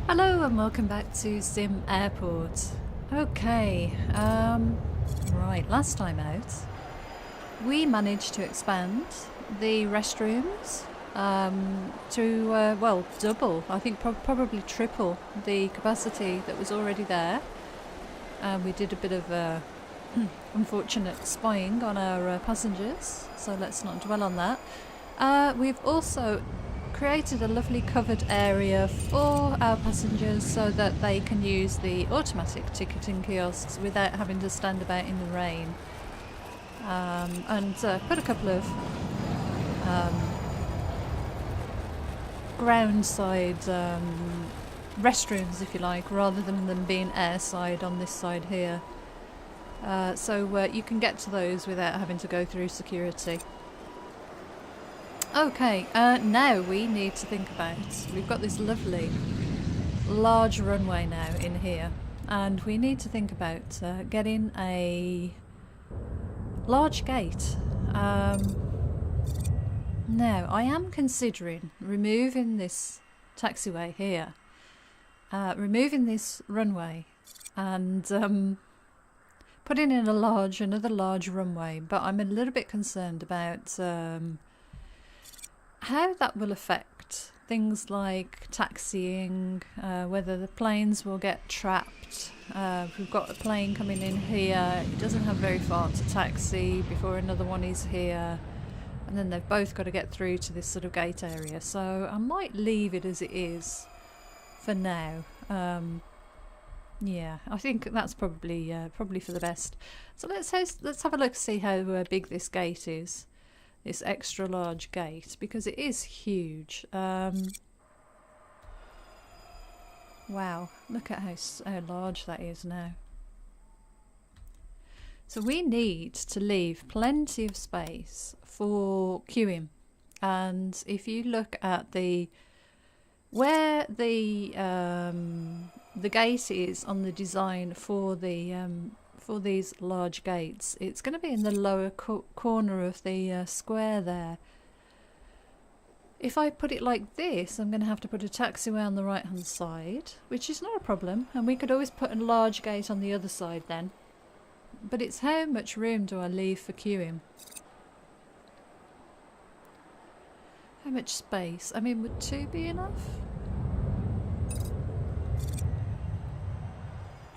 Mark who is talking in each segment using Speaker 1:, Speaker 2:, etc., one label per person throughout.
Speaker 1: Hello and welcome back to SimAirport. Okay, right, last time out we managed to expand the restrooms to, well, double, I think probably triple the capacity that was already there. We did a bit of unfortunate spying on our passengers, so let's not dwell on that. We've also created a lovely covered area for our passengers so that they can use the automatic ticketing kiosks without having to stand about in the rain. And put a couple of ground side restrooms, if you like, rather than them being airside on this side here. So you can get to those without having to go through security. Okay, now we need to think about, we've got this lovely large runway now in here, and we need to think about getting a large gate. Now, I am considering removing this taxiway here, removing this runway and putting in another large runway, but I'm a little bit concerned about how that will affect things like taxiing, whether the planes will get trapped. We've got a plane coming in here, it doesn't have very far to taxi before another one is here, and then they've both got to get through to this sort of gate area, so I might leave it as it is for now. Yeah, I think that's probably for the best. So let's have a look, see how big this gate is. This extra large gate, because it is huge. Wow, look at how large that is now. So we need to leave plenty of space for queuing, and if you look at where the gate is on the design for these large gates, it's going to be in the lower corner of the square there. If I put it like this, I'm going to have to put a taxiway on the right hand side, which is not a problem, and we could always put a large gate on the other side then. But it's how much room do I leave for queuing? How much space? I mean, would 2 be enough?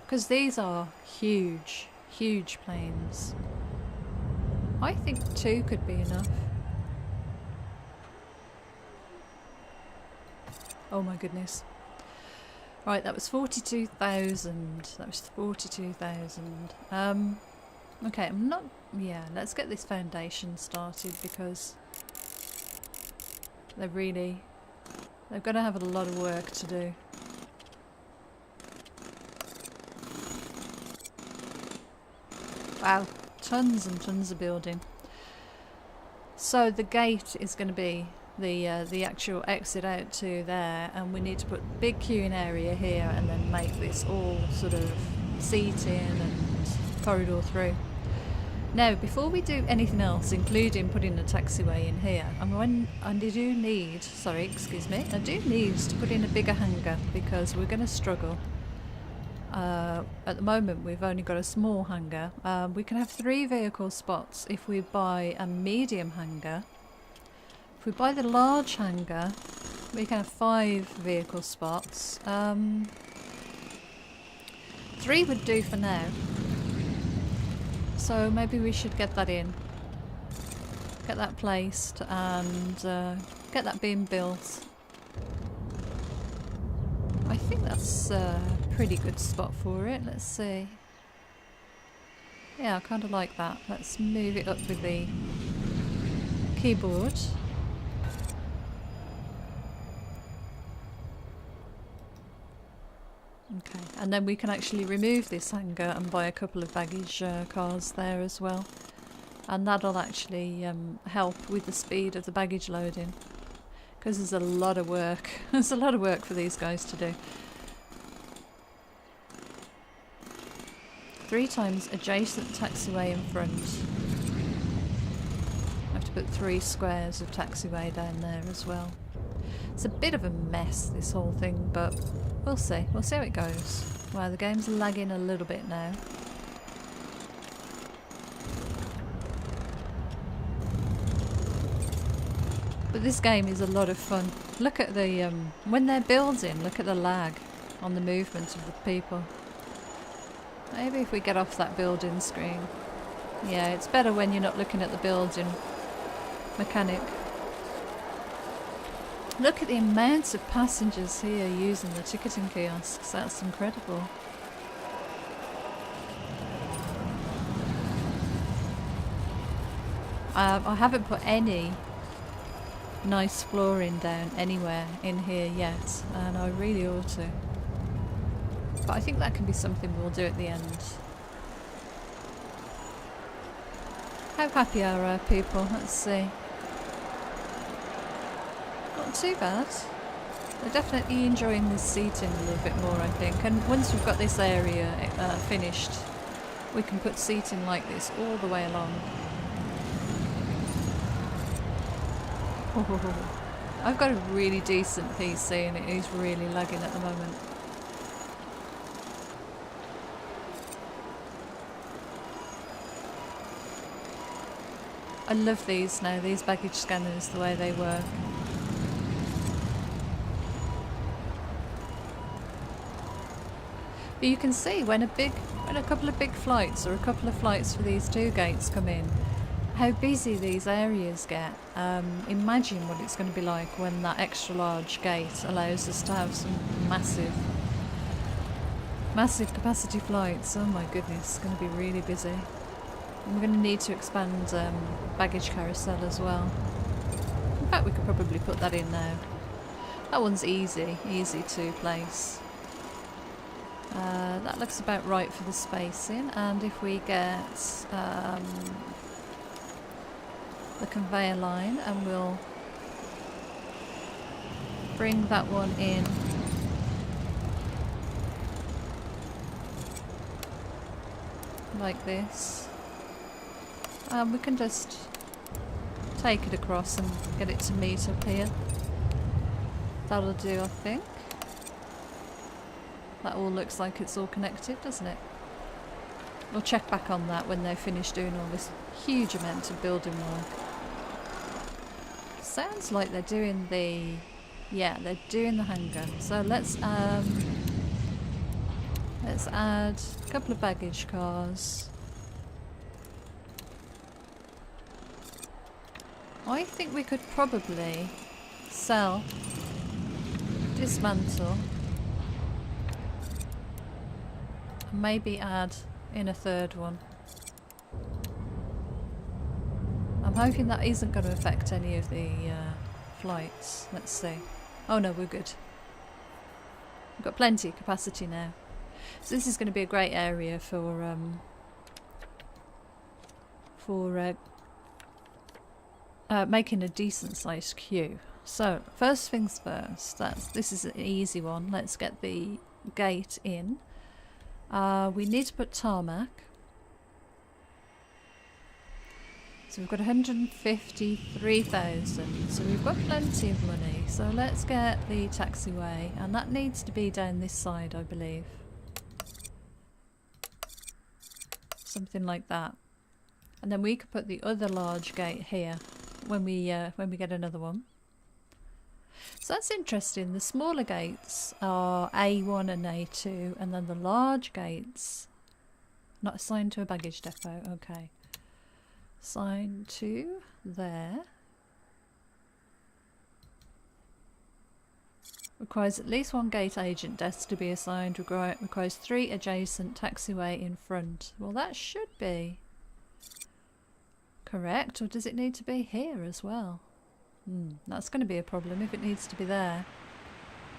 Speaker 1: Because these are huge, huge planes. I think 2 could be enough. Oh my goodness. Right, that was 42,000. That was 42,000. Okay, yeah, let's get this foundation started, because they're going to have a lot of work to do. Wow, tons and tons of building. So the gate is going to be the actual exit out to there, and we need to put big queuing area here and then make this all sort of seating and corridor through. Now, before we do anything else, including putting a taxiway in here, I do need to put in a bigger hangar, because we're going to struggle. At the moment we've only got a small hangar. We can have 3 vehicle spots if we buy a medium hangar. If we buy the large hangar, we can have 5 vehicle spots. 3 would do for now. So maybe we should get that in. Get that placed and get that being built. I think that's a pretty good spot for it. Let's see. Yeah, I kind of like that. Let's move it up with the keyboard. Okay, and then we can actually remove this hangar and buy a couple of baggage cars there as well. And that'll actually help with the speed of the baggage loading. Because there's a lot of work. There's a lot of work for these guys to do. 3 times adjacent taxiway in front. I have to put 3 squares of taxiway down there as well. It's a bit of a mess, this whole thing, but We'll see. We'll see how it goes. Wow, the game's lagging a little bit now. But this game is a lot of fun. Look at the, when they're building, look at the lag on the movement of the people. Maybe if we get off that building screen. Yeah, it's better when you're not looking at the building mechanic. Look at the amount of passengers here using the ticketing kiosks. That's incredible. I haven't put any nice flooring down anywhere in here yet, and I really ought to. But I think that can be something we'll do at the end. How happy are our people? Let's see. Not too bad. They're definitely enjoying this seating a little bit more, I think. And once we've got this area finished, we can put seating like this all the way along. I've got a really decent PC and it is really lagging at the moment. I love these now, these baggage scanners, the way they work. But you can see when a couple of big flights or a couple of flights for these two gates come in, how busy these areas get. Imagine what it's going to be like when that extra large gate allows us to have some massive capacity flights. Oh my goodness, it's going to be really busy. And we're going to need to expand baggage carousel as well. In fact, we could probably put that in now. That one's easy to place. That looks about right for the spacing, and if we get the conveyor line, and we'll bring that one in like this. We can just take it across and get it to meet up here. That'll do, I think. That all looks like it's all connected, doesn't it? We'll check back on that when they're finished doing all this huge amount of building work. Sounds like they're doing the... yeah, they're doing the hangar. So let's add a couple of baggage cars. I think we could probably sell, dismantle, and maybe add in a third one. I'm hoping that isn't going to affect any of the flights. Let's see. Oh no, we're good. We've got plenty of capacity now. So this is going to be a great area for making a decent sized queue. So first things first, this is an easy one. Let's get the gate in. We need to put tarmac. So we've got 153,000, so we've got plenty of money. So let's get the taxiway, and that needs to be down this side, I believe. Something like that. And then we could put the other large gate here when we get another one. So that's interesting. The smaller gates are A1 and A2, and then the large gates not assigned to a baggage depot. Okay. Assigned to there. Requires at least one gate agent desk to be assigned. Requires 3 adjacent taxiway in front. Well, that should be correct, or does it need to be here as well? That's going to be a problem if it needs to be there.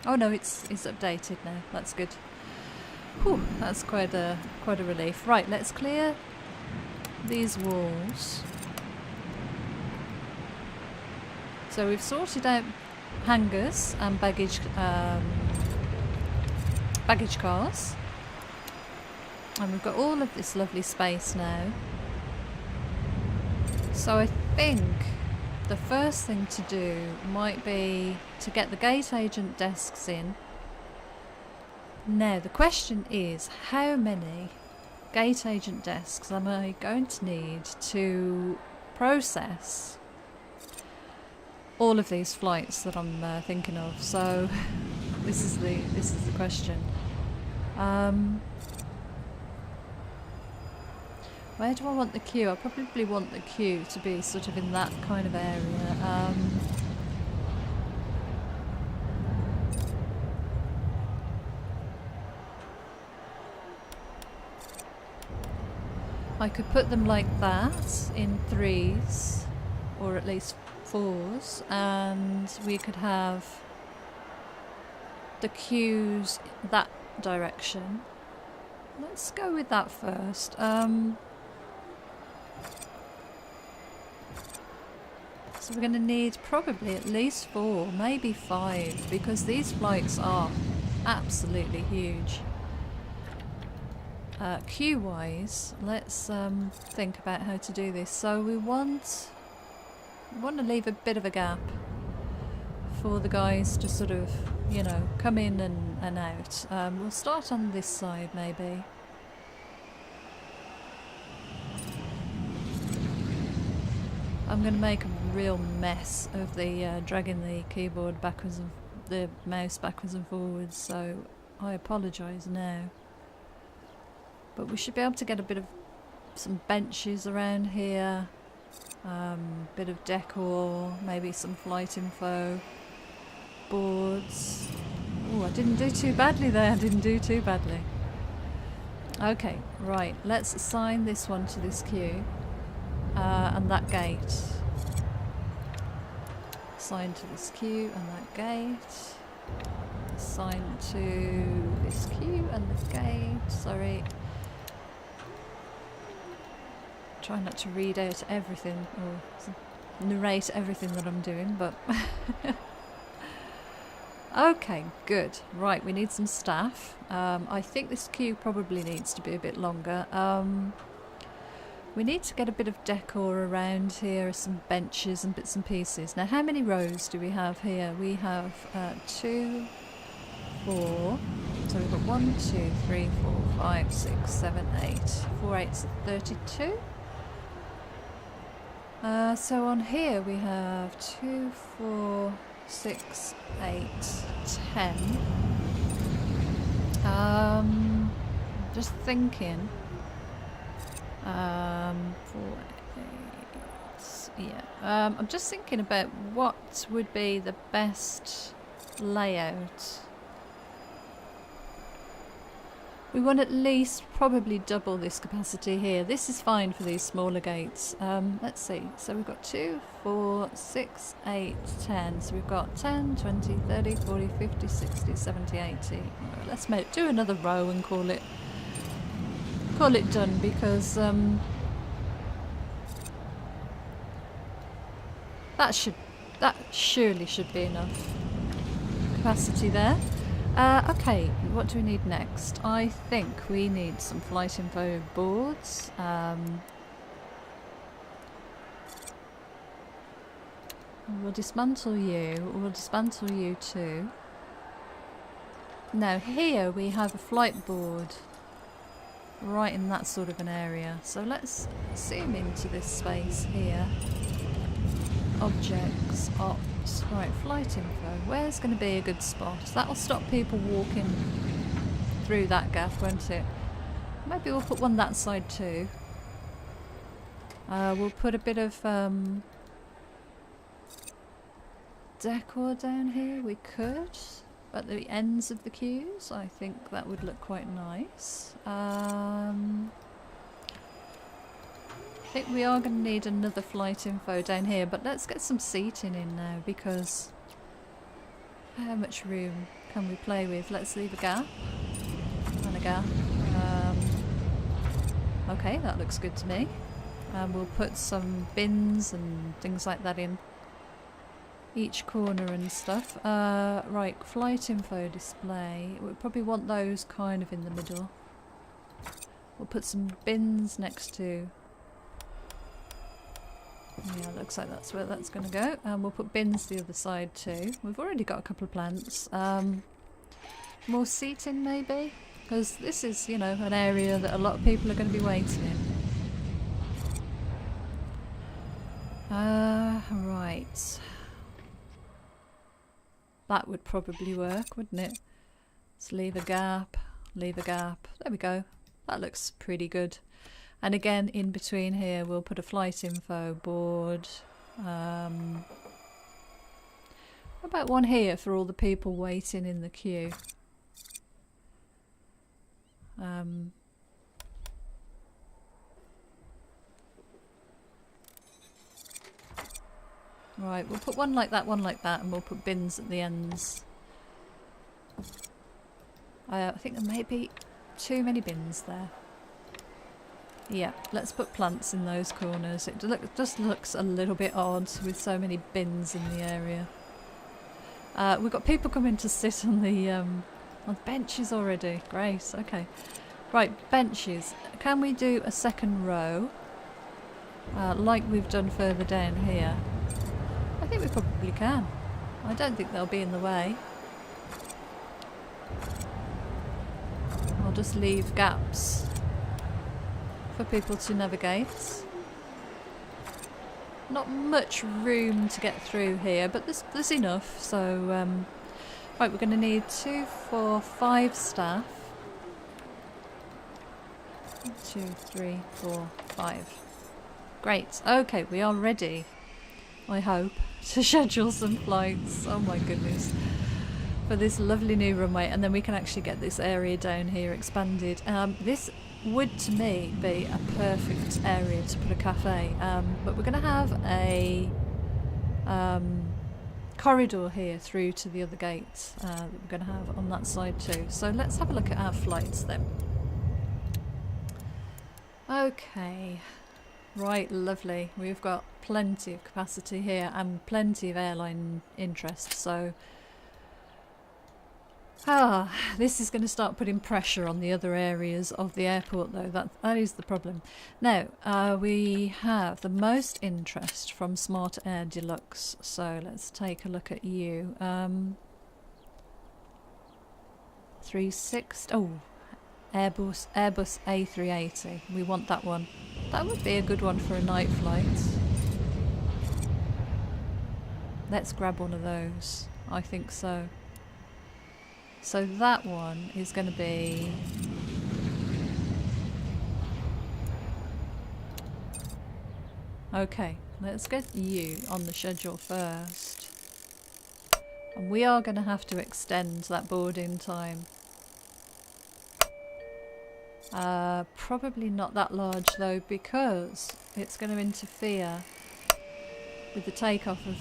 Speaker 1: Oh no, it's updated now. That's good. Whew, that's quite a relief. Right, let's clear these walls. So we've sorted out hangars and baggage cars, and we've got all of this lovely space now. So I think the first thing to do might be to get the gate agent desks in, Now the question is, how many gate agent desks am I going to need to process all of these flights that I'm thinking of? So this is the question. Where do I want the queue? I probably want the queue to be sort of in that kind of area. I could put them like that in 3s, or at least 4s, and we could have the queues that direction. Let's go with that first. So we're going to need probably at least 4, maybe 5, because these flights are absolutely huge. Queue-wise, let's think about how to do this. So we want to leave a bit of a gap for the guys to sort of, you know, come in and out. We'll start on this side maybe. I'm going to make a real mess of the dragging the keyboard backwards and the mouse backwards and forwards, so I apologise now. But we should be able to get a bit of some benches around here, bit of decor, maybe some flight info, boards. Oh, I didn't do too badly there, I didn't do too badly. Okay, right, let's assign this one to this queue, and that gate. Assign to this queue and that gate. Assign to this queue and the gate, sorry. Try not to read out everything or narrate everything that I'm doing, but okay, good. Right, we need some staff. I think this queue probably needs to be a bit longer. We need to get a bit of decor around here, some benches and bits and pieces. Now, how many rows do we have here? We have 2, 4. So we've got 1, 2, 3, 4, 5, 6, 7, 8. 4 8s are 32. So on here we have 2, 4, 6, 8, 10. Just thinking. 4, 8. Yeah. I'm just thinking about what would be the best layout. We want at least probably double this capacity here. This is fine for these smaller gates. Let's see. So we've got 2, 4, 6, 8, 10. So we've got 10, 20, 30, 40, 50, 60, 70, 80. Let's do another row and call it done, because that surely should be enough capacity there. Okay, what do we need next? I think we need some flight info boards. We'll dismantle you. We'll dismantle you too. Now here we have a flight board right in that sort of an area. So let's zoom into this space here. Objects, ops, right, flight info. Where's going to be a good spot? That'll stop people walking through that gap, won't it? Maybe we'll put one that side too. We'll put a bit of decor down here. We could at the ends of the queues. I think that would look quite nice. I think we are going to need another flight info down here, but let's get some seating in now, because how much room can we play with? Let's leave a gap and a gap. Okay, that looks good to me. We'll put some bins and things like that in each corner and stuff. Right, flight info display. We probably want those kind of in the middle. We'll put some bins next to. Yeah, looks like that's where that's going to go. And we'll put bins the other side too. We've already got a couple of plants. more seating maybe? Because this is, you know, an area that a lot of people are going to be waiting in. Right. That would probably work, wouldn't it? Let's leave a gap, leave a gap. There we go. That looks pretty good. And again, in between here, we'll put a flight info board. What about one here for all the people waiting in the queue? Right, we'll put one like that, and we'll put bins at the ends. I think there may be too many bins there. Yeah, let's put plants in those corners. It just looks a little bit odd with so many bins in the area. We've got people coming to sit on the benches already. Great, okay. Right, benches. Can we do a second row? Like we've done further down here. I think we probably can. I don't think they'll be in the way. I'll just leave gaps for people to navigate. Not much room to get through here, but there's enough. So, right, we're going to need 2, 4, 5 staff. 2, 3, 4, 5. Great. Okay, we are ready, I hope, to schedule some flights. Oh my goodness. For this lovely new runway, and then we can actually get this area down here expanded. This would, to me, be a perfect area to put a cafe, but we're going to have a corridor here through to the other gate that we're going to have on that side too. So let's have a look at our flights then. Okay, right, lovely. We've got plenty of capacity here and plenty of airline interest, so this is going to start putting pressure on the other areas of the airport though. That is the problem. Now, we have the most interest from Smart Air Deluxe, so let's take a look at you. 360, oh, Airbus A380, we want that one. That would be a good one for a night flight. Let's grab one of those, I think so. So that one is going to be okay. Let's get you on the schedule first, and we are going to have to extend that boarding time. Probably not that large though, because it's going to interfere with the takeoff of,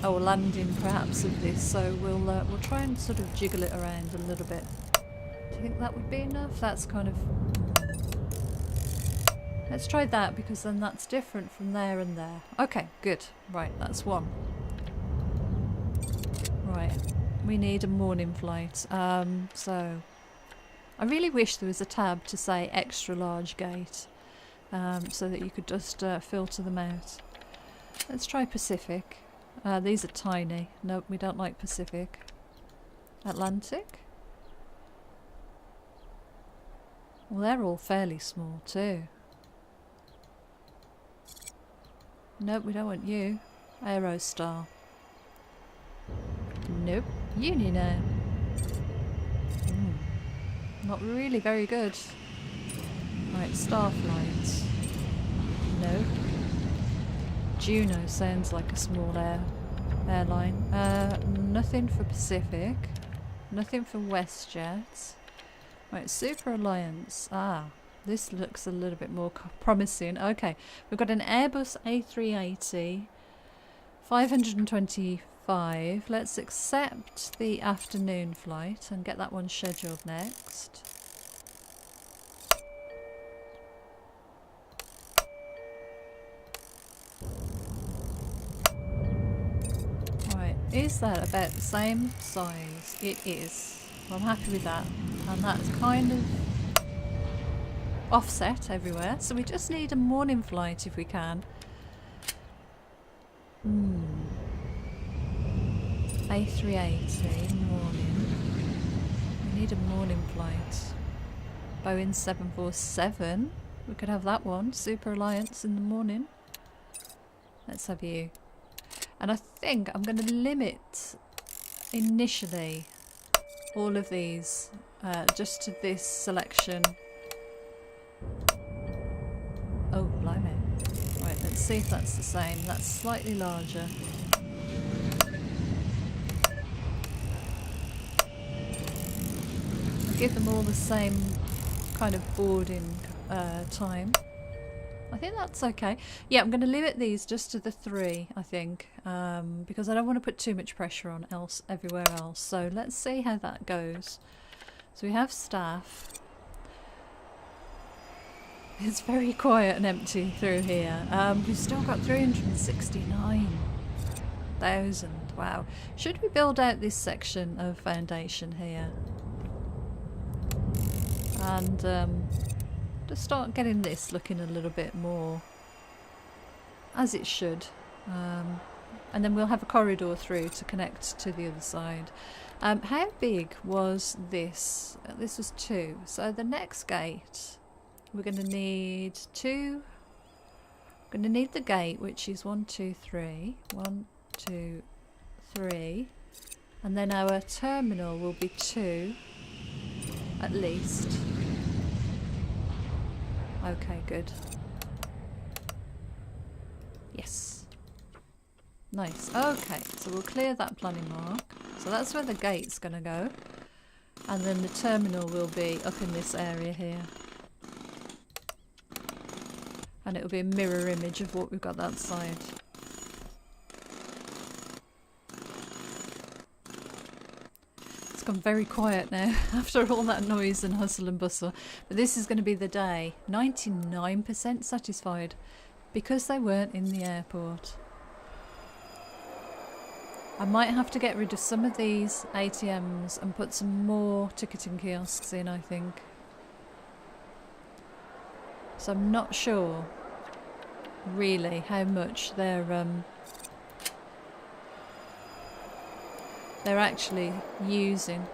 Speaker 1: or landing perhaps, of this, so we'll try and sort of jiggle it around a little bit. Do you think that would be enough? That's kind of... Let's try that, because then that's different from there and there. Okay, good. Right, that's one. Right, we need a morning flight. So I really wish there was a tab to say extra large gate, so that you could just filter them out. Let's try Pacific. These are tiny. Nope, we don't like Pacific. Atlantic? Well, they're all fairly small too. Nope, we don't want you. Aerostar. Nope. Union Air. Not really very good. Right, Starflight. No. Juno sounds like a small airline. Nothing for Pacific. Nothing for WestJet. Right, Super Alliance. This looks a little bit more promising. Okay, we've got an Airbus A380, 525. Let's accept the afternoon flight and get that one scheduled next. Is that about the same size? It is. I'm happy with that. And that's kind of offset everywhere. So we just need a morning flight if we can. A380 morning. need a morning flight. Boeing 747. We could have that one. Super Alliance in the morning. Let's have you. And I think I'm going to limit initially all of these just to this selection. Oh, blimey. Right, let's see if that's the same. That's slightly larger. I'll give them all the same kind of boarding time. I think that's okay. Yeah, I'm going to limit these just to the 3, I think, because I don't want to put too much pressure on everywhere else. So let's see how that goes. So we have staff. It's very quiet and empty through here. We've still got 369,000. Wow. Should we build out this section of foundation here? And just start getting this looking a little bit more as it should. And then we'll have a corridor through to connect to the other side. How big was this? This was 2. So the next gate, we're going to need 2. We're going to need the gate, which is 1, 2, 3. 1, 2, 3. And then our terminal will be 2 at least. Okay, good. Yes. Nice. Okay, so we'll clear that planning mark. So that's where the gate's going to go. And then the terminal will be up in this area here. And it'll be a mirror image of what we've got that side. It's gone very quiet now after all that noise and hustle and bustle. But this is going to be the day. 99% satisfied because they weren't in the airport. I might have to get rid of some of these ATMs and put some more ticketing kiosks in, I think. So I'm not sure really how much they're actually using.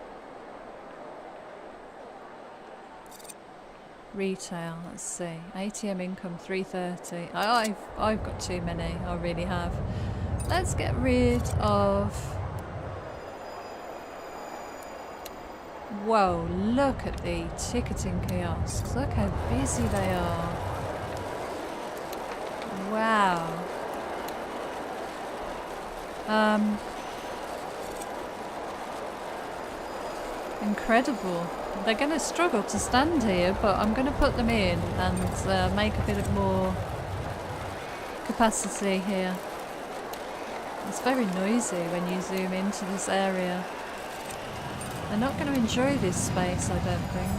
Speaker 1: Retail, let's see. ATM income 330. I've got too many, I really have. Let's get rid of... Whoa, look at the ticketing kiosks. Look how busy they are. Wow. Incredible. They're going to struggle to stand here, but I'm going to put them in and make a bit of more capacity here. It's very noisy when you zoom into this area. They're not going to enjoy this space, I don't think.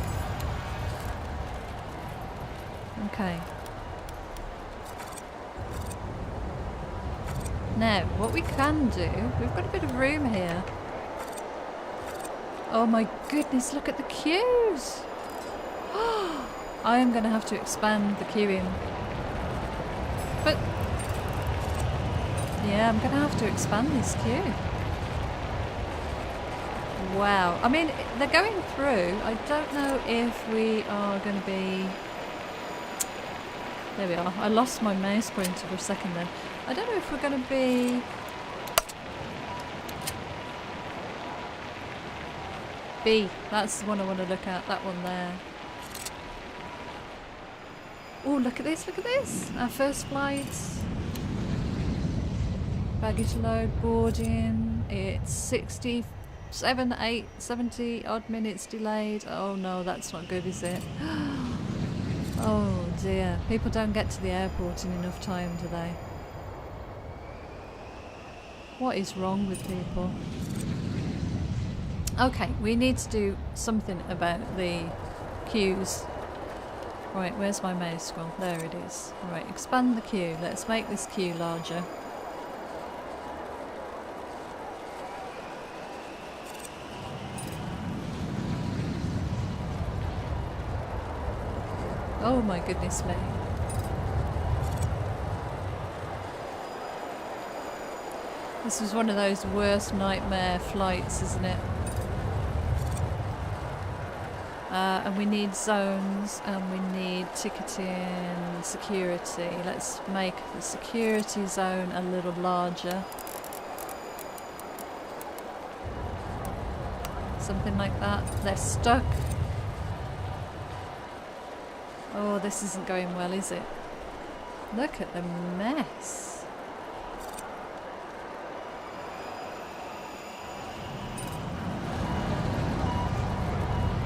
Speaker 1: Okay. Now, what we can do, we've got a bit of room here. Oh my goodness, look at the queues! I am going to have to expand the queuing. But, yeah, I'm going to have to expand this queue. Wow. I mean, they're going through. I don't know if we are going to be... There we are. I lost my mouse pointer for a second then. I don't know if we're going to be... B. That's the one I want to look at. That one there. Oh, look at this. Look at this. Our first flight. Baggage load, boarding. It's 67, 8, 70 odd minutes delayed. Oh no, that's not good, is it? Oh dear. People don't get to the airport in enough time, do they? What is wrong with people? Okay, we need to do something about the queues. Right, where's my mouse scroll? There it is. Right, expand the queue. Let's make this queue larger. Oh my goodness me. This was one of those worst nightmare flights, isn't it? And we need zones, and we need ticketing, security. Let's make the security zone a little larger. Something like that. They're stuck. Oh, this isn't going well, is it? Look at the mess.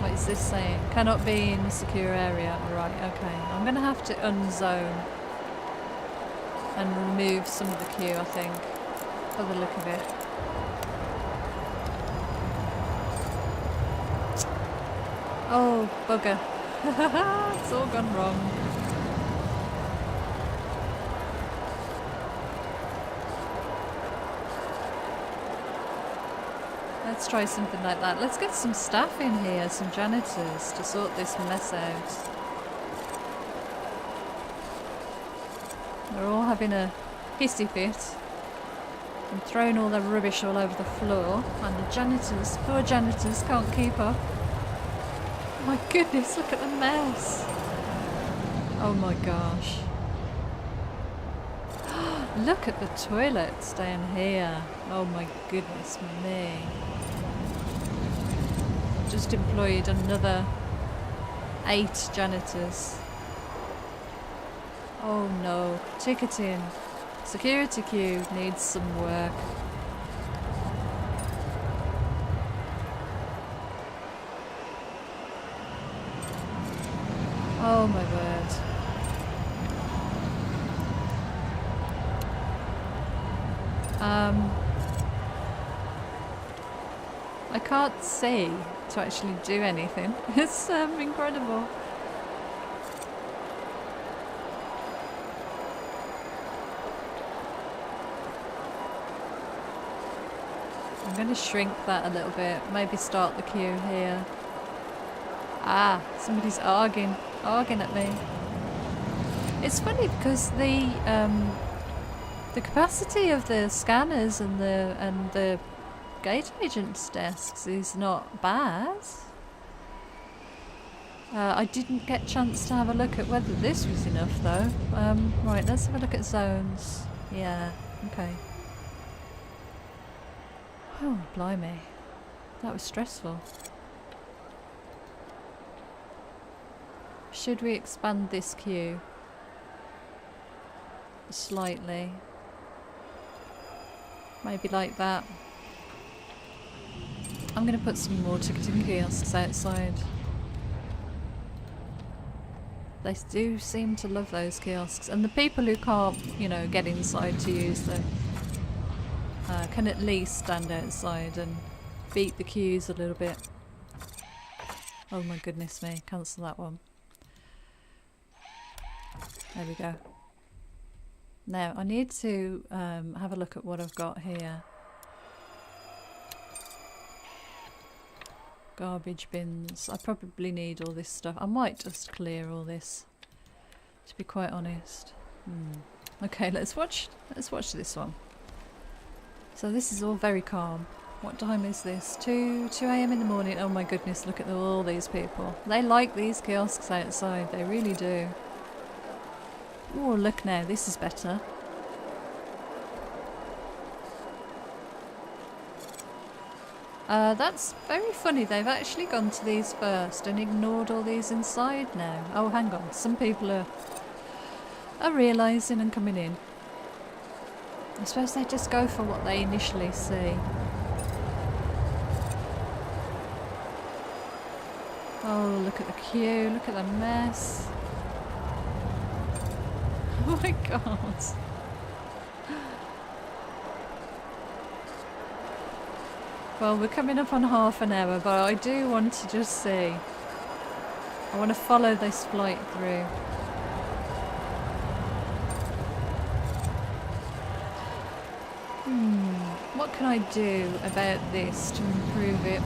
Speaker 1: What is this saying? Cannot be in a secure area. Right, okay. I'm going to have to unzone and remove some of the queue, I think, for the look of it. Oh, bugger. It's all gone wrong. Let's try something like that. Let's get some staff in here, some janitors, to sort this mess out. They're all having a hissy fit and throwing all their rubbish all over the floor, and the janitors, poor janitors, can't keep up. My goodness, look at the mess. Oh my gosh. Look at the toilets down here. Oh my goodness me. Just employed another 8 janitors. Oh no. Ticketing. Security queue needs some work. Oh my word. I can't see to actually do anything. It's incredible. I'm going to shrink that a little bit. Maybe start the queue here. Ah, somebody's arguing at me. It's funny because the capacity of the scanners and the gate agents' desks is not bad. I didn't get a chance to have a look at whether this was enough though. Right, let's have a look at zones. Yeah, okay. Oh, blimey. That was stressful. Should we expand this queue slightly? Maybe like that. I'm going to put some more ticketing kiosks outside. They do seem to love those kiosks, and the people who can't, you know, get inside to use them can at least stand outside and beat the queues a little bit. Oh my goodness me, cancel that one. There we go. Now I need to have a look at what I've got here. Garbage bins. I probably need all this stuff. I might just clear all this, to be quite honest. Okay, let's watch this one. So this is all very calm. What time is this? 2 AM in the morning. Oh my goodness, look at all these people. They like these kiosks outside, they really do. Oh, look now, this is better. That's very funny. They've actually gone to these first and ignored all these inside now. Oh, hang on. Some people are realising and coming in. I suppose they just go for what they initially see. Oh, look at the queue. Look at the mess. Oh my god. Well, we're coming up on half an hour, but I do want to just see. I want to follow this flight through. What can I do about this to improve it?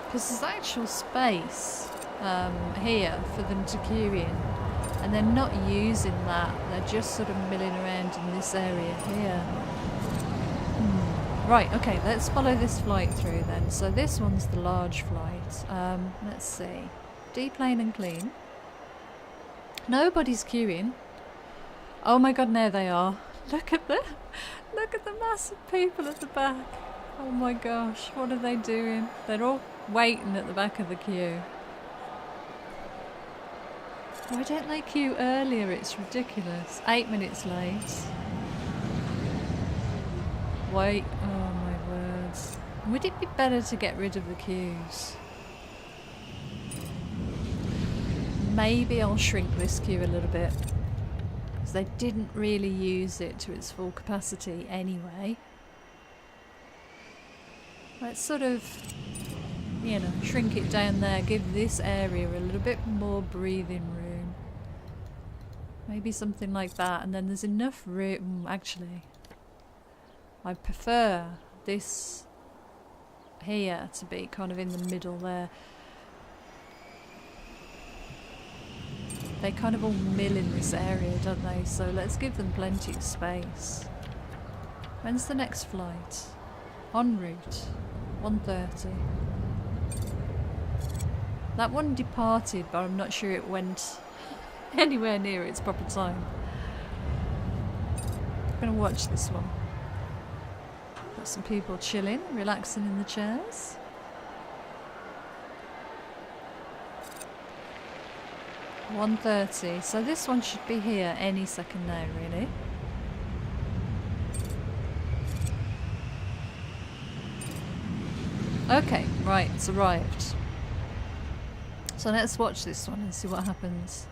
Speaker 1: Because there's actual space here for them to queue in. And they're not using that, they're just sort of milling around in this area here. Right, okay, let's follow this flight through then. So this one's the large flight. Let's see. Deplane and clean. Nobody's queuing. Oh my god, now they are. Look at the massive people at the back. Oh my gosh, what are they doing? They're all waiting at the back of the queue. Why don't they queue earlier? It's ridiculous. 8 minutes late. Wait, oh my words. Would it be better to get rid of the queues? Maybe I'll shrink this queue a little bit. Because they didn't really use it to its full capacity anyway. Let's sort of, you know, shrink it down there. Give this area a little bit more breathing room. Maybe something like that. And then there's enough room, actually. I prefer this here to be kind of in the middle there. They kind of all mill in this area, don't they? So let's give them plenty of space. When's the next flight? En route. 1:30. That one departed, but I'm not sure it went anywhere near its proper time. I'm going to watch this one. Got some people chilling, relaxing in the chairs. $1:30. So this one should be here any second now, really. Okay, right, it's arrived. So let's watch this one and see what happens.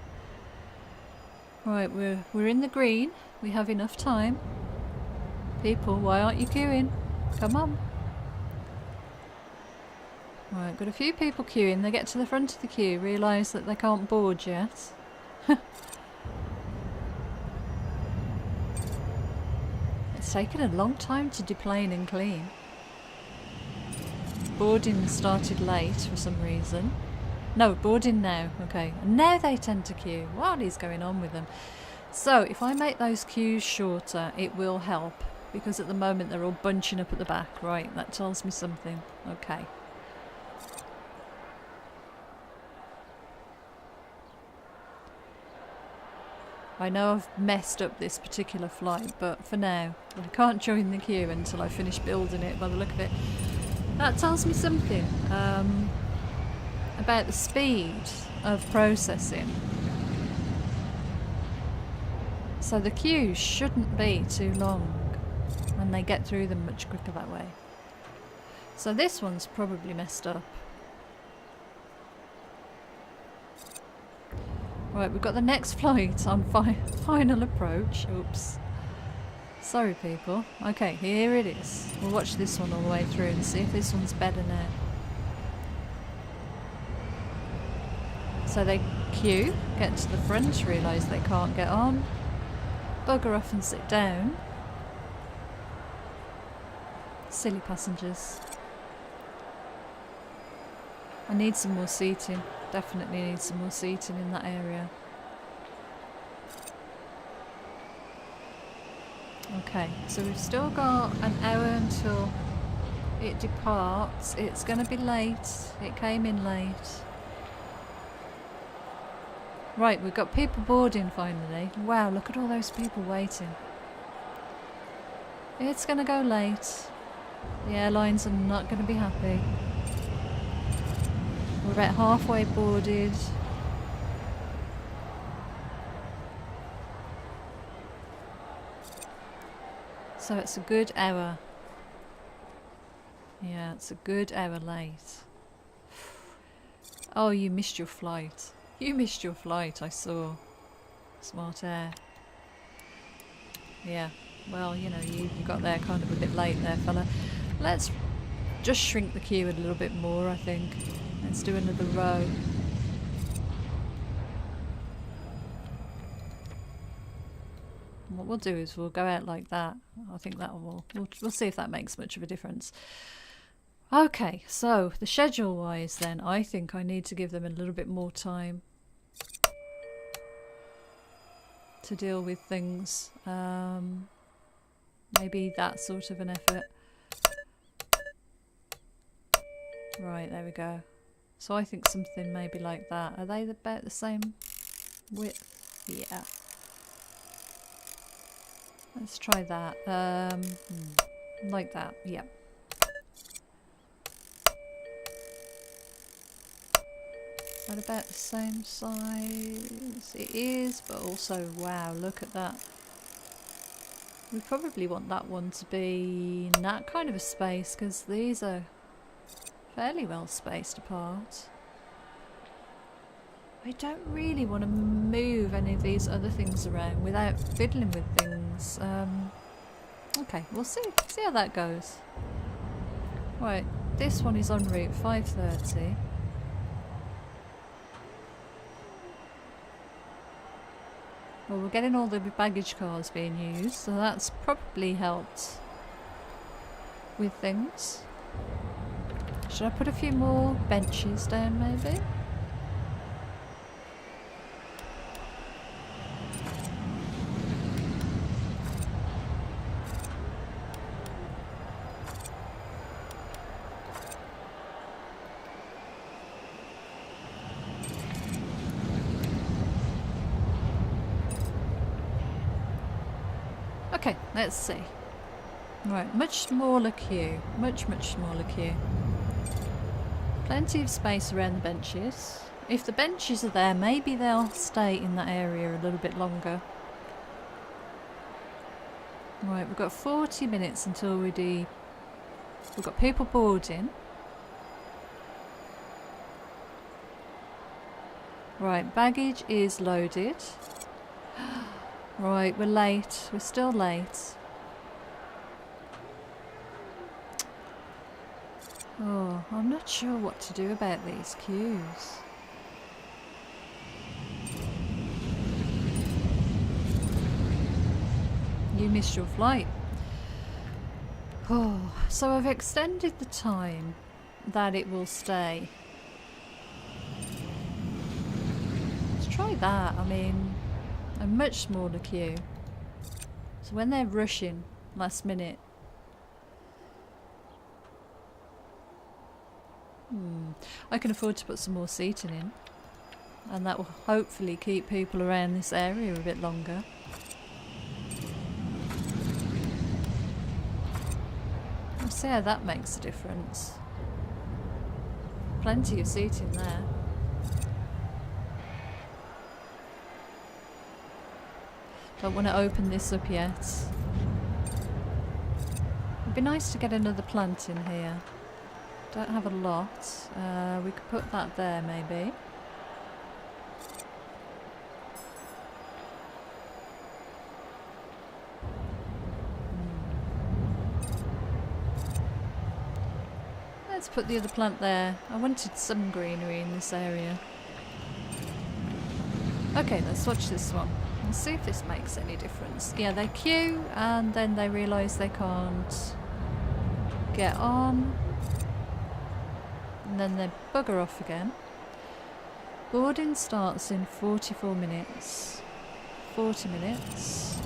Speaker 1: Right, we're in the green. We have enough time. People, why aren't you queuing? Come on. Right, got a few people queuing. They get to the front of the queue, realise that they can't board yet. It's taken a long time to deplane and clean. Boarding started late for some reason. No, boarding now. Okay, and now they tend to queue. What is going on with them? So, if I make those queues shorter, it will help. Because at the moment they're all bunching up at the back. Right, that tells me something. Okay. I know I've messed up this particular flight, but for now, I can't join the queue until I finish building it by the look of it. That tells me something about the speed of processing. So the queues shouldn't be too long, and they get through them much quicker that way. So this one's probably messed up. Right, we've got the next flight on final approach. Oops. Sorry, people. Okay, here it is. We'll watch this one all the way through and see if this one's better now. So they queue, get to the front, realise they can't get on, bugger off and sit down. Silly passengers. I need some more seating. Definitely need some more seating in that area. Okay, so we've still got an hour until it departs. It's going to be late. It came in late. Right, we've got people boarding finally. Wow, look at all those people waiting. It's going to go late. The airlines are not going to be happy. We're about halfway boarded. So it's a good hour. Yeah, it's a good hour late. Oh, you missed your flight. You missed your flight, I saw. Smart air. Yeah, well, you know, you got there kind of a bit late there, fella. Let's just shrink the queue a little bit more, I think. Let's do another row. What we'll do is we'll go out like that. I think that will. We'll see if that makes much of a difference. Okay, so the schedule-wise then, I think I need to give them a little bit more time. to deal with things. Maybe that sort of an effort. Right, there we go. So I think something maybe like that. Are they about the same width? Yeah. Let's try that. Like that, yeah. That about the same size? It is, but also, wow, look at that. We probably want that one to be in that kind of a space, because these are fairly well spaced apart. I don't really want to move any of these other things around without fiddling with things. Okay, we'll see how that goes. Right, this one is en route 5:30. Well, we're getting all the baggage cars being used, so that's probably helped with things. Should I put a few more benches down maybe? Okay, let's see. Right, much smaller queue. Much smaller queue. Plenty of space around the benches. If the benches are there, maybe they'll stay in that area a little bit longer. Right, we've got 40 minutes until we've got people boarding. Right, baggage is loaded. Right, we're late. We're still late. Oh, I'm not sure what to do about these queues. You missed your flight. Oh, so I've extended the time that it will stay. Let's try that. I mean, a much smaller queue. So when they're rushing last minute. I can afford to put some more seating in. And that will hopefully keep people around this area a bit longer. We'll see how that makes a difference. Plenty of seating there. Don't want to open this up yet. It'd be nice to get another plant in here. Don't have a lot. We could put that there maybe. Let's put the other plant there. I wanted some greenery in this area. Okay, let's watch this one. Let's see if this makes any difference. Yeah, they queue and then they realise they can't get on. And then they bugger off again. Boarding starts in 44 minutes. 40 minutes.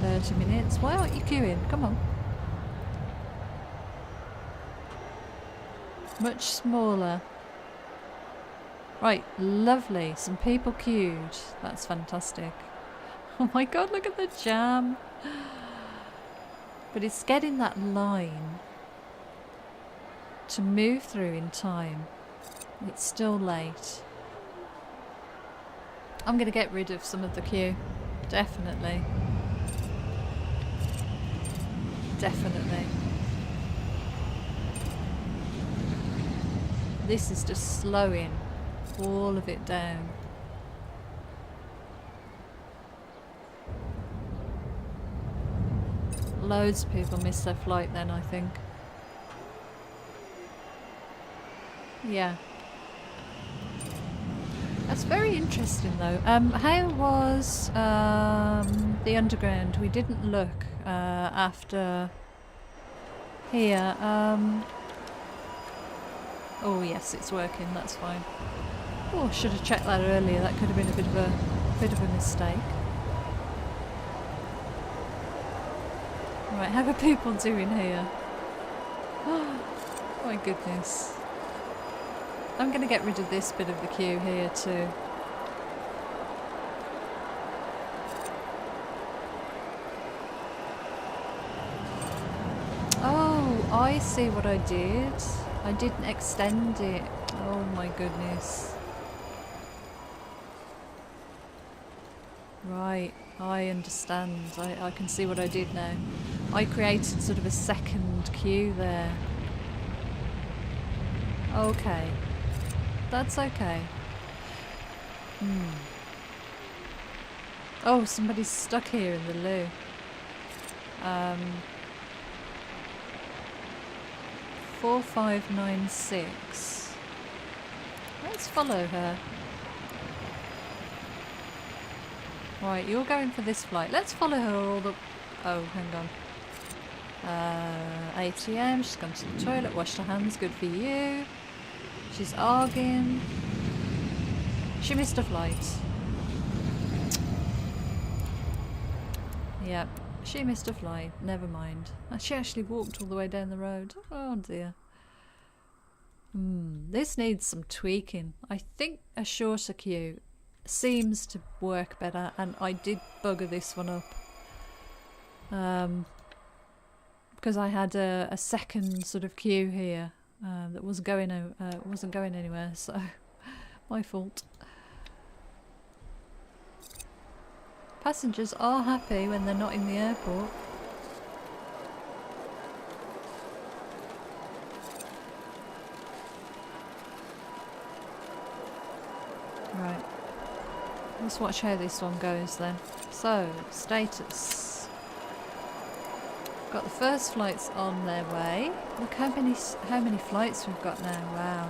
Speaker 1: 30 minutes. Why aren't you queuing? Come on. Much smaller. Right, lovely. Some people queued. That's fantastic. Oh my god, look at the jam. But it's getting that line to move through in time. It's still late. I'm going to get rid of some of the queue. Definitely. Definitely. This is just slowing all of it down. Loads of people missed their flight then, I think. Yeah. That's very interesting though. How was the underground? We didn't look after here. Oh yes, it's working, that's fine. Oh, should have checked that earlier. That could have been a bit of a Bit of a mistake. Right, how are people doing here? Oh my goodness. I'm going to get rid of this bit of the queue here too. Oh, I see what I did. I didn't extend it. Oh my goodness. Right, I understand. I can see what I did now. I created sort of a second queue there. Okay. That's okay. Oh, somebody's stuck here in the loo. 4596. Let's follow her. Right, you're going for this flight. Let's follow her all the... Oh, hang on. ATM, she's gone to the toilet, washed her hands, good for you. She's arguing. She missed a flight. Yep, she missed a flight, never mind. She actually walked all the way down the road. Oh dear. This needs some tweaking. I think a shorter queue seems to work better, and I did bugger this one up. Because I had a second sort of queue here that wasn't going anywhere, so my fault. Passengers are happy when they're not in the airport. Right. Let's watch how this one goes then. So, status. Got the first flights on their way. Look how many flights we've got now. Wow.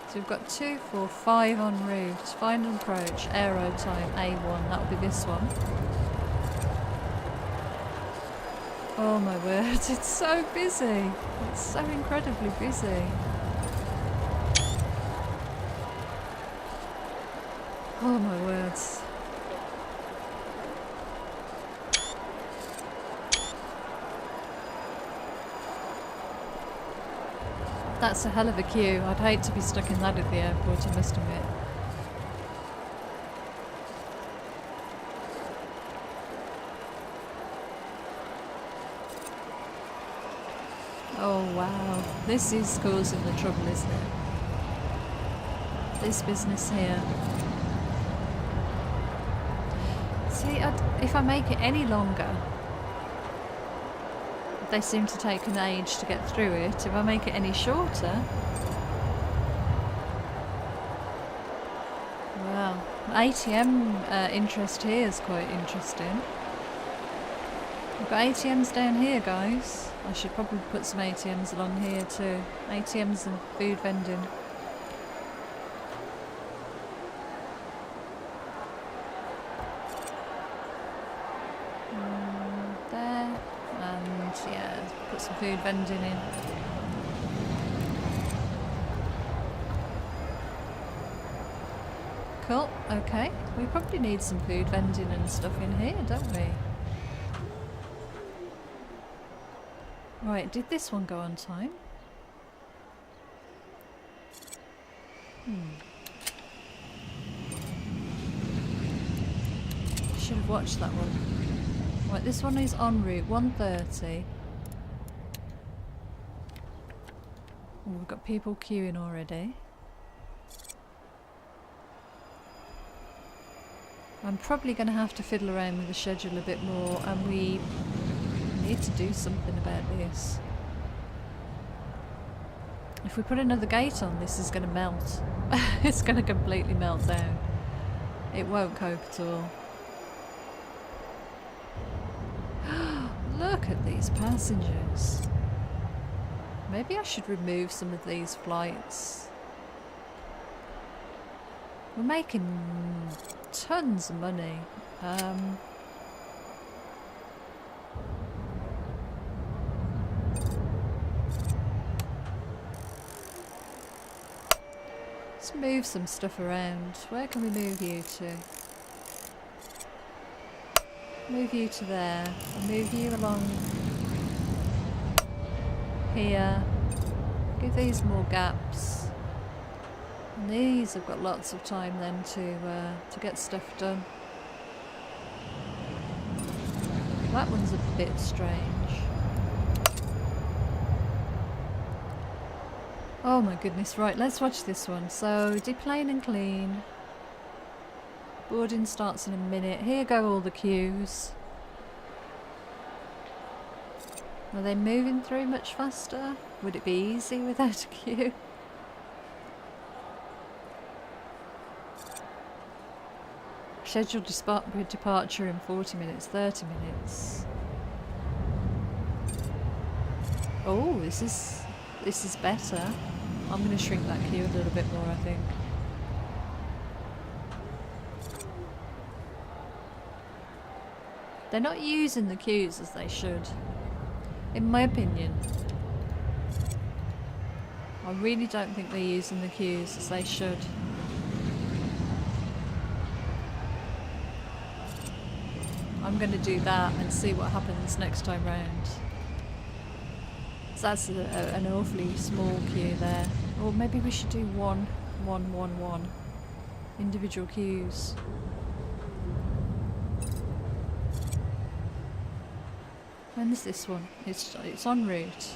Speaker 1: So we've got 2, 4, 5 en route. Final approach, aero time, A1. That'll be this one. Oh my word, it's so busy. It's so incredibly busy. Oh my words. That's a hell of a queue. I'd hate to be stuck in that at the airport, I must admit. Oh wow, this is causing the trouble, isn't it? This business here. See, if I make it any longer, they seem to take an age to get through it. If I make it any shorter... Wow. ATM interest here is quite interesting. We've got ATMs down here, guys. I should probably put some ATMs along here too. ATMs and food vending. There. And yeah, put some food vending in. Cool, okay. We probably need some food vending and stuff in here, don't we? Right, did this one go on time? Should have watched that one. Right, this one is en route, 1:30. Oh, we've got people queuing already. I'm probably going to have to fiddle around with the schedule a bit more, and we need to do something about this. If we put another gate on, this is going to melt. It's going to completely melt down. It won't cope at all. Look at these passengers. Maybe I should remove some of these flights. We're making tons of money. Let's move some stuff around. Where can we move you to? Move you to there. I'll move you along here. Give these more gaps. And these have got lots of time then to get stuff done. That one's a bit strange. Oh my goodness, right, let's watch this one. So, deplane and clean. Boarding starts in a minute. Here go all the queues. Are they moving through much faster? Would it be easy without a queue? Scheduled departure in 40 minutes, 30 minutes. Oh, this is better. I'm going to shrink that queue a little bit more, I think. They're not using the queues as they should, in my opinion. I really don't think they're using the queues as they should. I'm going to do that and see what happens next time round. So that's an awfully small queue there. Or maybe we should do one individual queues. When's this one? It's en route.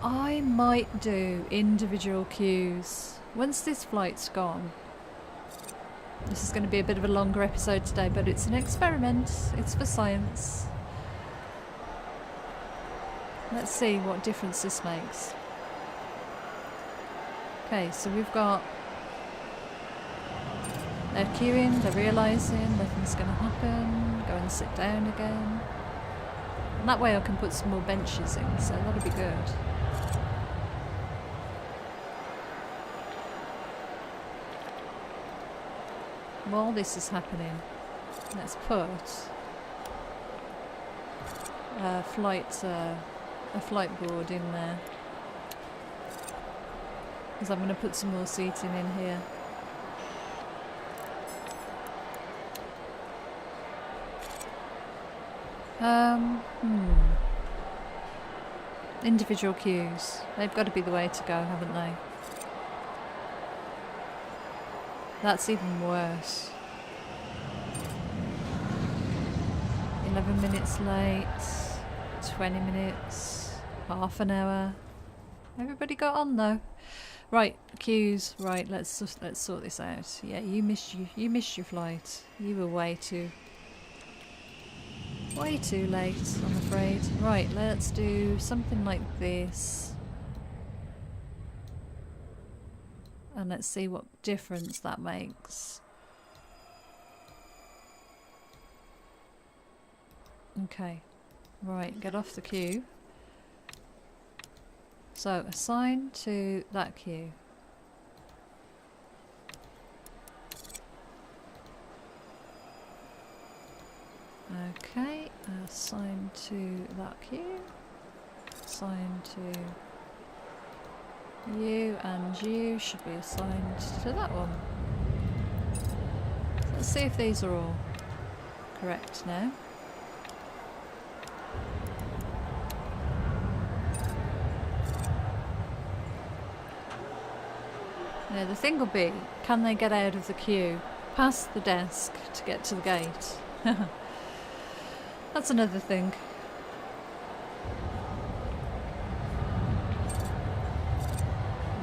Speaker 1: I might do individual queues once this flight's gone. This is going to be a bit of a longer episode today, but it's an experiment. It's for science. Let's see what difference this makes. Okay, so we've got... They're queuing, they're realising nothing's going to happen. Go and sit down again. And that way I can put some more benches in, so that'll be good. While this is happening, let's put a flight board in there. Because I'm going to put some more seating in here. Individual queues. They've got to be the way to go, haven't they? That's even worse. 11 minutes late, 20 minutes, half an hour. Everybody got on though. Right, queues. Right, let's sort this out. Yeah, you missed your flight. You were way too late, I'm afraid. Right, let's do something like this. And let's see what difference that makes. Okay, right, get off the queue. So, assign to that queue. Okay, assign to that queue. Assign to you, and you should be assigned to that one. So let's see if these are all correct now. Now the thing will be, can they get out of the queue, past the desk to get to the gate? That's another thing.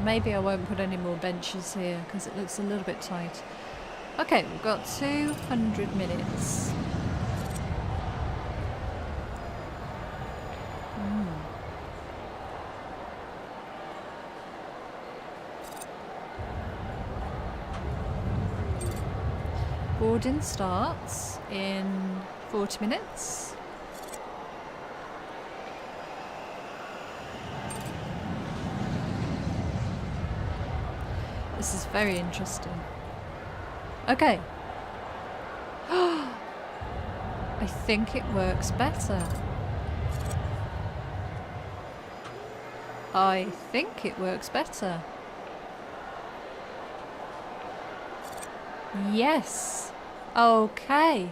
Speaker 1: Maybe I won't put any more benches here because it looks a little bit tight. Okay, we've got 200 minutes. Boarding starts in 40 minutes. This is very interesting. Okay. I think it works better. I think it works better. Yes. Okay.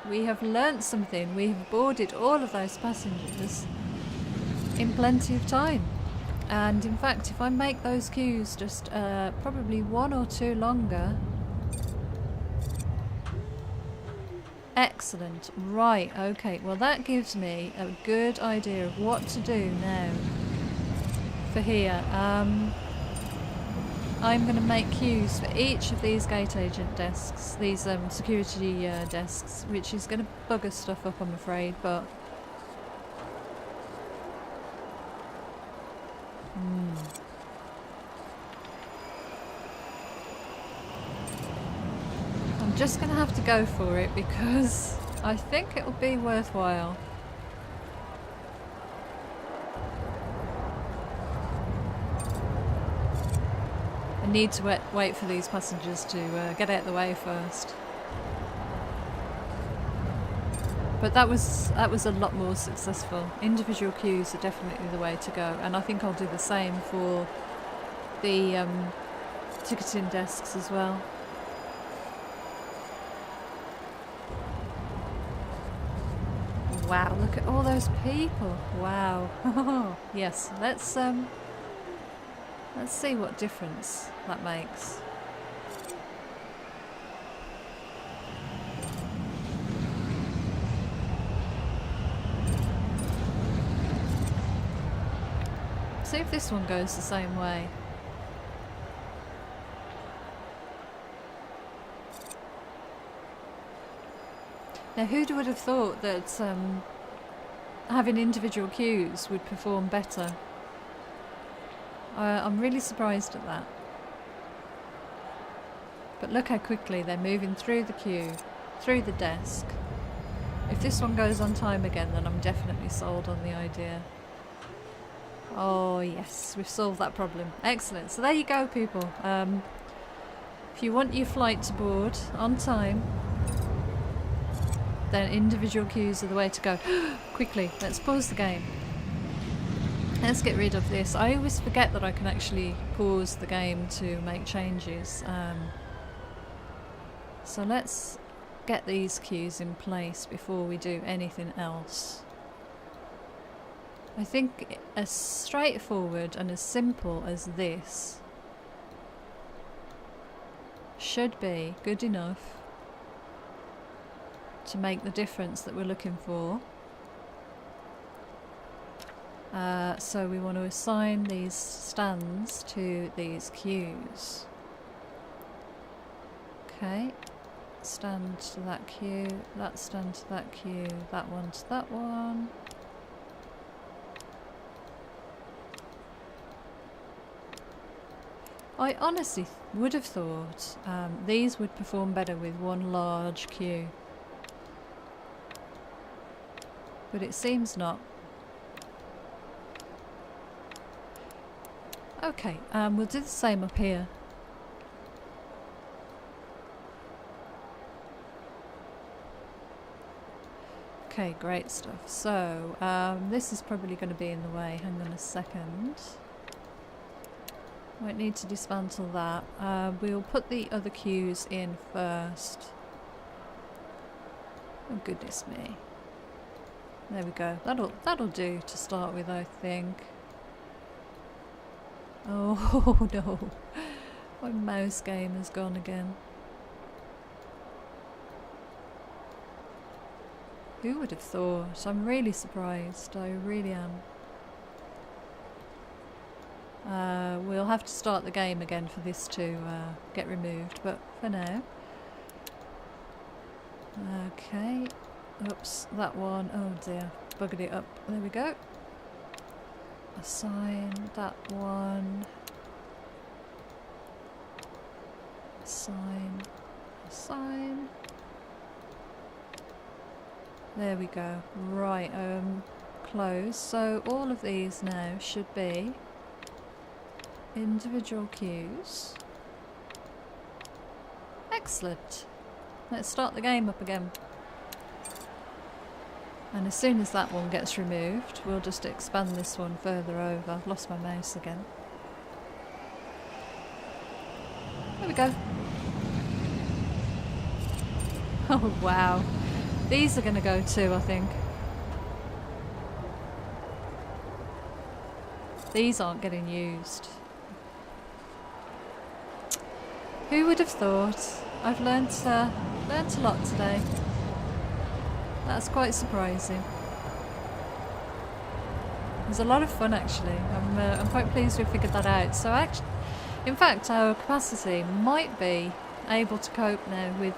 Speaker 1: We have learnt something. We have boarded all of those passengers in plenty of time. And in fact, if I make those queues just probably 1 or 2 longer. Excellent. Right, okay. Well, that gives me a good idea of what to do now for here. I'm going to make queues for each of these gate agent desks, these security desks, which is going to bugger stuff up, I'm afraid, but... I'm just going to have to go for it because I think it will be worthwhile. I need to wait for these passengers to get out of the way first. But that was a lot more successful. Individual queues are definitely the way to go, and I think I'll do the same for the ticketing desks as well. Wow, look at all those people. Wow. Yes, let's see what difference that makes. See if this one goes the same way. Now, who would have thought that having individual queues would perform better? I'm really surprised at that. But look how quickly they're moving through the queue, through the desk. If this one goes on time again, then I'm definitely sold on the idea. Oh yes, we've solved that problem. Excellent. So there you go, people. If you want your flight to board on time, then individual queues are the way to go. Quickly, let's pause the game. Let's get rid of this. I always forget that I can actually pause the game to make changes. So let's get these queues in place before we do anything else. I think as straightforward and as simple as this should be good enough to make the difference that we're looking for. So we want to assign these stands to these queues. Okay, stand to that queue, that stand to that queue, that one to that one. I honestly would have thought these would perform better with one large queue. But it seems not. Okay, we'll do the same up here. Okay, great stuff. So, this is probably going to be in the way. Hang on a second. Won't need to dismantle that. We'll put the other queues in first. Oh goodness me. There we go. That'll do to start with, I think. Oh no. My mouse game has gone again. Who would have thought? I'm really surprised. I really am. We'll have to start the game again for this to get removed, but for now. Okay. Oops, that one. Oh dear. Buggered it up. There we go. Assign that one. Assign. Assign. There we go. Right, close. So all of these now should be individual queues. Excellent. Let's start the game up again. And as soon as that one gets removed, we'll just expand this one further over. I've lost my mouse again. There we go. Oh wow. These are going to go too, I think. These aren't getting used. Who would have thought? I've learnt a lot today. That's quite surprising. It was a lot of fun actually. I'm quite pleased we figured that out. So actually, in fact, our capacity might be able to cope now with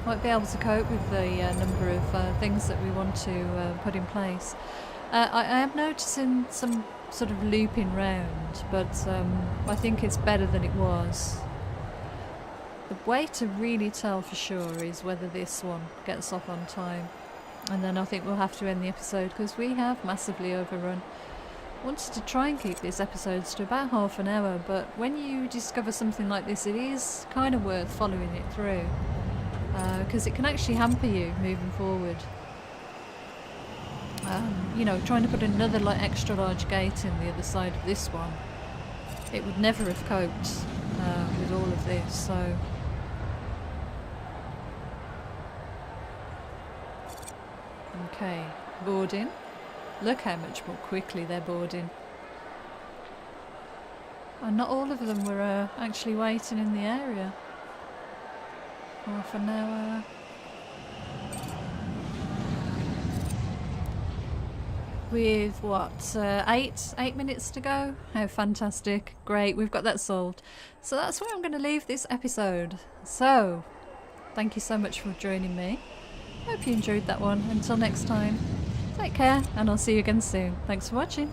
Speaker 1: might be able to cope with the number of things that we want to put in place. I am noticing some sort of looping round, but I think it's better than it was. The way to really tell for sure is whether this one gets off on time. And then I think we'll have to end the episode because we have massively overrun. I wanted to try and keep these episodes to about half an hour, but when you discover something like this, it is kind of worth following it through. Because it can actually hamper you moving forward. You know, trying to put another like extra large gate in the other side of this one, it would never have coped with all of this. So okay, boarding. Look how much more quickly they're boarding. And not all of them were actually waiting in the area. Half an hour. With what, 8 minutes to go? How fantastic. Great, we've got that solved. So that's where I'm going to leave this episode. So, thank you so much for joining me. Hope you enjoyed that one. Until next time, take care and I'll see you again soon. Thanks for watching.